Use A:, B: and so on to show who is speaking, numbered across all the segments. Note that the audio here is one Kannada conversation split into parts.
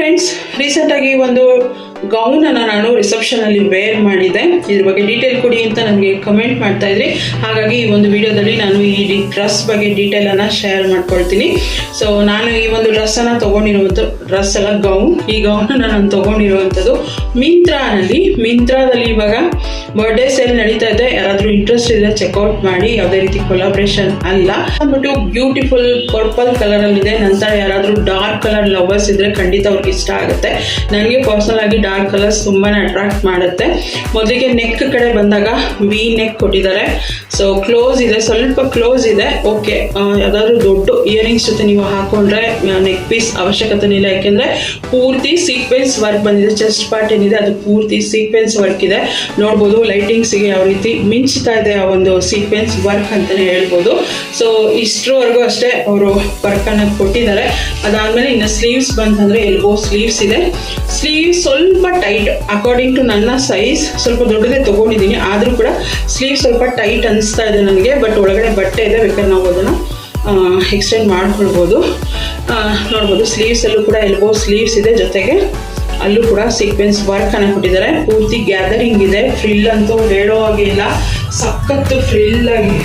A: ಫ್ರೆಂಡ್ಸ್, ರೀಸೆಂಟಾಗಿ ಒಂದು ಗೌನನ್ನು ನಾನು ರಿಸೆಪ್ಷನಲ್ಲಿ ವೇರ್ ಮಾಡಿದ್ದೆ. ಇದ್ರ ಬಗ್ಗೆ ಡೀಟೇಲ್ ಕೊಡಿ ಅಂತ ನನಗೆ ಕಮೆಂಟ್ ಮಾಡ್ತಾ ಇದ್ರಿ. ಹಾಗಾಗಿ ಈ ಒಂದು ವಿಡಿಯೋದಲ್ಲಿ ನಾನು ಈ ಡ್ರೆಸ್ ಬಗ್ಗೆ ಡೀಟೇಲನ್ನು ಶೇರ್ ಮಾಡ್ಕೊಳ್ತೀನಿ. ಸೊ ನಾನು ಈ ಒಂದು ಡ್ರೆಸ್ಸನ್ನು ತೊಗೊಂಡಿರುವಂಥ ಡ್ರೆಸ್ ಅಲ್ಲ, ಗೌನ್. ಈ ಗೌನನ್ನು ನಾನು ತೊಗೊಂಡಿರುವಂಥದ್ದು ಮಿಂತ್ರಾದಲ್ಲಿ ಇವಾಗ ಬರ್ಡೇ ಸೇಲ್ ನಡೀತಾ ಇದೆ. ಯಾರಾದರೂ ಇಂಟ್ರೆಸ್ಟ್ ಇದ್ರೆ ಚೆಕ್ಔಟ್ ಮಾಡಿ. ಯಾವುದೇ ರೀತಿ ಕೊಲಾಬ್ರೇಷನ್ ಅಲ್ಲ. ಅಂದ್ಬಿಟ್ಟು ಬ್ಯೂಟಿಫುಲ್ ಪರ್ಪಲ್ ಕಲರಲ್ಲಿದೆ. ನಂತರ ಯಾರಾದರೂ ಡಾರ್ಕ್ ಕಲರ್ ಲವರ್ಸ್ ಇದ್ರೆ ಖಂಡಿತ ಅವ್ರಿಗೆ ಇಷ್ಟ ಆಗುತ್ತೆ. ನನಗೆ ಪರ್ಸನಲ್ ಆಗಿ ಡಾರ್ಕ್ ಕಲರ್ಸ್ ತುಂಬಾನೇ ಅಟ್ರಾಕ್ಟ್ ಮಾಡುತ್ತೆ. ಮೊದಲಿಗೆ ನೆಕ್ ಕಡೆ ಬಂದಾಗ ವಿ ನೆಕ್ ಕೊಟ್ಟಿದ್ದಾರೆ. ಸೊ ಕ್ಲೋಸ್ ಇದೆ, ಸ್ವಲ್ಪ ಕ್ಲೋಸ್ ಇದೆ. ಓಕೆ, ಯಾವ್ದಾದ್ರು ದೊಡ್ಡ ಇಯರಿಂಗ್ಸ್ ಜೊತೆ ನೀವು ಹಾಕೊಂಡ್ರೆ ನೆಕ್ ಪೀಸ್ ಅವಶ್ಯಕತೆ ಇಲ್ಲ. ಯಾಕೆಂದ್ರೆ ಪೂರ್ತಿ ಸೀಕ್ವೆನ್ಸ್ ವರ್ಕ್ ಬಂದಿದೆ. ಚೆಸ್ಟ್ ಪಾರ್ಟ್ ಏನಿದೆ ಅದು ಪೂರ್ತಿ ಸೀಕ್ವೆನ್ಸ್ ವರ್ಕ್ ಇದೆ. ನೋಡ್ಬೋದು ಲೈಟಿಂಗ್ಸ್ಗೆ ಯಾವ ರೀತಿ ಮಿಂಚ್ತಾ ಇದೆ ಆ ಒಂದು ಸೀಕ್ವೆನ್ಸ್ ವರ್ಕ್ ಅಂತಾನೆ ಹೇಳ್ಬೋದು. ಸೊ ಇಷ್ಟರವರೆಗೂ ಅಷ್ಟೇ ಅವರು ವರ್ಕ್ ಅನ್ನ ಕೊಟ್ಟಿದ್ದಾರೆ. ಅದಾದ್ಮೇಲೆ ಇನ್ನು ಸ್ಲೀವ್ಸ್ ಬಂತಂದ್ರೆ ಎಲ್ಬೋ ಸ್ಲೀವ್ಸ್ ಇದೆ. ಸ್ಲೀವ್ಸ್ ಸ್ವಲ್ಪ ಟೈಟ್, ಅಕಾರ್ಡಿಂಗ್ ಟು ನನ್ನ ಸೈಜ್ ಸ್ವಲ್ಪ ದೊಡ್ಡದೇ ತಗೊಂಡಿದ್ದೀನಿ. ಆದ್ರೂ ಕೂಡ ಸ್ಲೀವ್ ಸ್ವಲ್ಪ ಟೈಟ್ ಅನಿಸ್ತಾ ಇದೆ ನನಗೆ. ಬಟ್ ಒಳಗಡೆ ಬಟ್ಟೆ ಇದೆ, ಬೇಕಾದ್ರೆ ನಾವು ಅದನ್ನು ಎಕ್ಸ್ಟೆಂಡ್ ಮಾಡ್ಕೊಳ್ಬೋದು. ನೋಡ್ಬೋದು ಸ್ಲೀವ್ಸ್ ಅಲ್ಲೂ ಕೂಡ ಎಲ್ಬೋ ಸ್ಲೀವ್ಸ್ ಇದೆ. ಜೊತೆಗೆ ಅಲ್ಲೂ ಕೂಡ ಸೀಕ್ವೆನ್ಸ್ ವರ್ಕ್ ಅನ್ನ ಕೊಟ್ಟಿದ್ದಾರೆ. ಪೂರ್ತಿ ಗ್ಯಾದರಿಂಗ್ ಇದೆ. ಫ್ರಿಲ್ ಅಂತೂ ಹೇಳೋ ಹಾಗೆ ಇಲ್ಲ, ಸಖತ್ತು ಫ್ರಿಲ್ ಆಗಿ,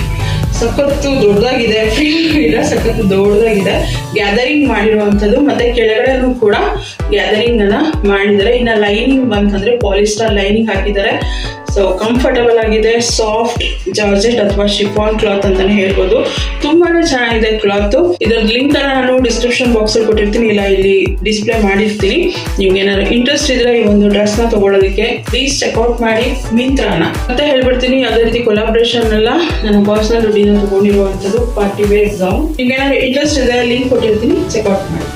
A: ಸಖತ್ತು ದೊಡ್ಡದಾಗಿದೆ. ಫ್ರಿಲ್ ಇಲ್ಲ, ಸಖತ್ತು ದೊಡ್ಡದಾಗಿದೆ. ಗ್ಯಾದರಿಂಗ್ ಮಾಡಿರುವಂಥದ್ದು. ಮತ್ತೆ ಕೆಳಗಡೆನೂ ಕೂಡ ಗ್ಯಾದರಿಂಗ್ ಅನ್ನ ಮಾಡಿದ್ದಾರೆ. ಇನ್ನು ಲೈನಿಂಗ್ ಬಂತಂದ್ರೆ ಪಾಲಿಸ್ಟರ್ ಲೈನಿಂಗ್ ಹಾಕಿದ್ದಾರೆ. ಸೊ ಕಂಫರ್ಟಬಲ್ ಆಗಿದೆ. ಸಾಫ್ಟ್ ಜಾರ್ಜೆಟ್ ಅಥವಾ ಶಿಫಾನ್ ಕ್ಲಾತ್ ಅಂತಾನೆ ಹೇಳ್ಬೋದು. ತುಂಬಾನೇ ಚೆನ್ನಾಗಿದೆ ಕ್ಲಾತ್. ಇದರ ಲಿಂಕ್ ಅನ್ನ ನಾನು ಡಿಸ್ಕ್ರಿಪ್ಷನ್ ಬಾಕ್ಸ್ ಅಲ್ಲಿ ಕೊಟ್ಟಿರ್ತೀನಿ, ಇಲ್ಲ ಇಲ್ಲಿ ಡಿಸ್ಪ್ಲೇ ಮಾಡಿರ್ತೀನಿ. ನಿಮ್ಗೆ ಏನಾದ್ರು ಇಂಟ್ರೆಸ್ಟ್ ಇದ್ರೆ ಈ ಒಂದು ಡ್ರೆಸ್ ನ ತಗೊಳ್ಳೋದಕ್ಕೆ ಪ್ಲೀಸ್ ಚೆಕ್ಔಟ್ ಮಾಡಿ ಮಿಂತ್ರಾನ. ಮತ್ತೆ ಹೇಳ್ಬಿಡ್ತೀನಿ, ಯಾವುದೇ ರೀತಿ ಕೊಲಾಬ್ರೇಷನ್ ಅಲ್ಲ, ನನ್ನ ಪರ್ಸನಲ್ ದುಡ್ಡಿನ ತಗೊಂಡಿರುವಂತದ್ದು ಪಾರ್ಟಿ ವೇರ್ ಗೌನ್. ನಿಮ್ಗೆ ಏನಾದ್ರು ಇಂಟ್ರೆಸ್ಟ್ ಇದೆ ಲಿಂಕ್ ಕೊಟ್ಟಿರ್ತೀನಿ, ಚೆಕ್ಔಟ್ ಮಾಡಿ.